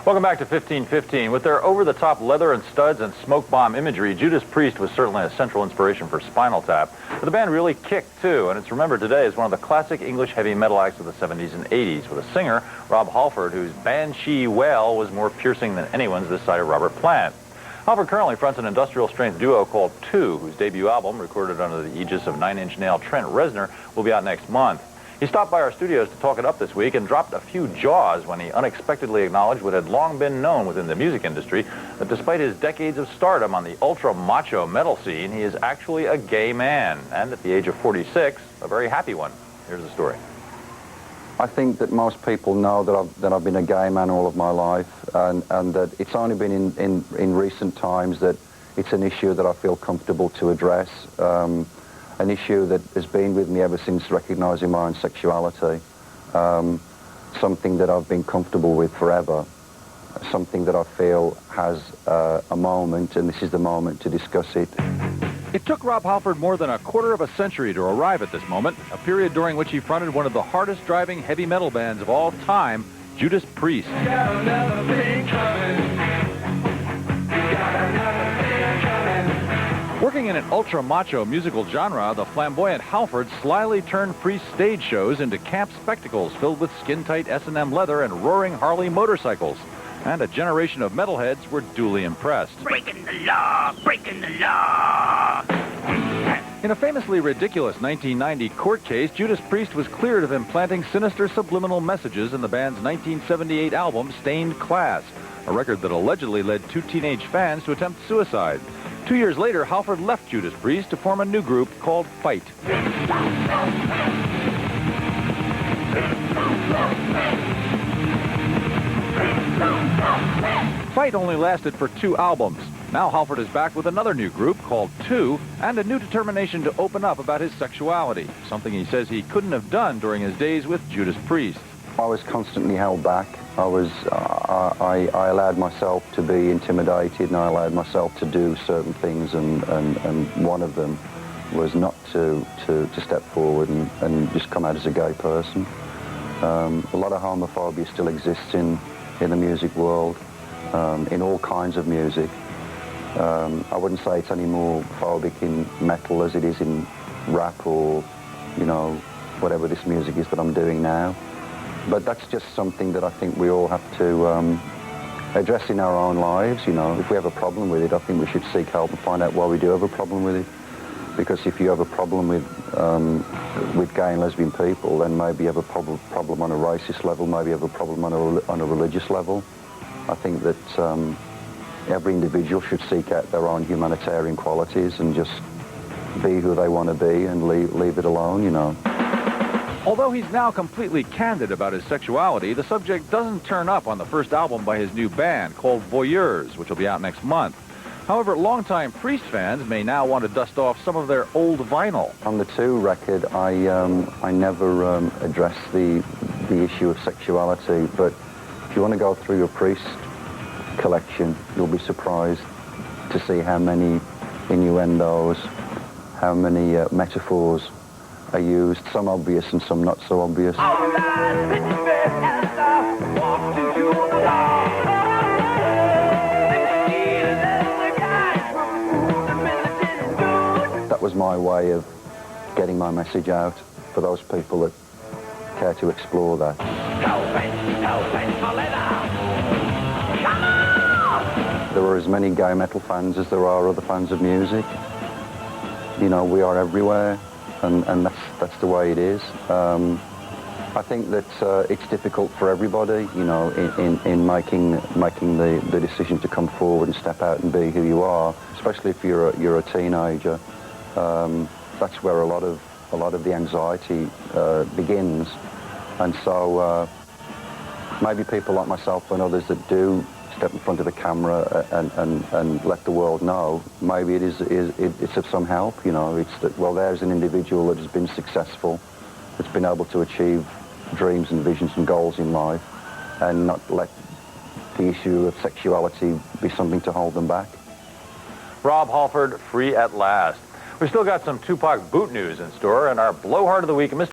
Welcome back to 1515. With their over-the-top leather and studs and smoke bomb imagery, Judas Priest was certainly a central inspiration for Spinal Tap. But the band really kicked, too, and it's remembered today as one of the classic English heavy metal acts of the 70s and 80s, with a singer, Rob Halford, whose banshee wail was more piercing than anyone's this side of Robert Plant. Halford currently fronts an industrial-strength duo called Two, whose debut album, recorded under the aegis of Nine Inch Nail Trent Reznor, will be out next month. He stopped by our studios to talk it up this week and dropped a few jaws when he unexpectedly acknowledged what had long been known within the music industry, that despite his decades of stardom on the ultra-macho metal scene, he is actually a gay man, and at the age of 46, a very happy one. Here's the story. I think that most people know that I've been a gay man all of my life, and that it's only been in recent times that it's an issue that I feel comfortable to address. An issue that has been with me ever since recognizing my own sexuality, something that I've been comfortable with forever, something that I feel has a moment, and this is the moment to discuss it. It took Rob Halford more than a quarter of a century to arrive at this moment, a period during which he fronted one of the hardest driving heavy metal bands of all time, Judas Priest. Working in an ultra-macho musical genre, the flamboyant Halford slyly turned Priest stage shows into camp spectacles filled with skin-tight S&M leather and roaring Harley motorcycles. And a generation of metalheads were duly impressed. Breaking the law! Breaking the law! In a famously ridiculous 1990 court case, Judas Priest was cleared of implanting sinister subliminal messages in the band's 1978 album, Stained Class, a record that allegedly led two teenage fans to attempt suicide. 2 years later, Halford left Judas Priest to form a new group called Fight. Fight only lasted for 2 albums. Now Halford is back with another new group called Two, and a new determination to open up about his sexuality, something he says he couldn't have done during his days with Judas Priest. I was constantly held back. I allowed myself to be intimidated, and I allowed myself to do certain things, and one of them was not to step forward and just come out as a gay person. A lot of homophobia still exists in the music world, in all kinds of music. I wouldn't say it's any more phobic in metal as it is in rap or, you know, whatever this music is that I'm doing now. But that's just something that I think we all have to address in our own lives. You know, if we have a problem with it, I think we should seek help and find out why we do have a problem with it. Because if you have a problem with gay and lesbian people, then maybe you have a problem on a racist level, maybe you have a problem on a religious level. I think that every individual should seek out their own humanitarian qualities and just be who they want to be and leave it alone, you know. Although he's now completely candid about his sexuality, the subject doesn't turn up on the first album by his new band called Voyeurs, which will be out next month. However, longtime Priest fans may now want to dust off some of their old vinyl. On the Two record, I never addressed the issue of sexuality, but if you want to go through your Priest collection, you'll be surprised to see how many innuendos, how many metaphors are used, some obvious and some not so obvious. That was my way of getting my message out for those people that care to explore that. There are as many gay metal fans as there are other fans of music. You know, we are everywhere. And that's the way it is. I think that it's difficult for everybody, you know, in making the decision to come forward and step out and be who you are, especially if you're a teenager. That's where a lot of the anxiety begins, and so maybe people like myself and others that do step in front of the camera and let the world know, maybe it's of some help, you know. It's that, well, there's an individual that has been successful, that's been able to achieve dreams and visions and goals in life, and not let the issue of sexuality be something to hold them back. Rob Halford, free at last. We've still got some Tupac boot news in store, and our blowhard of the week, Mr.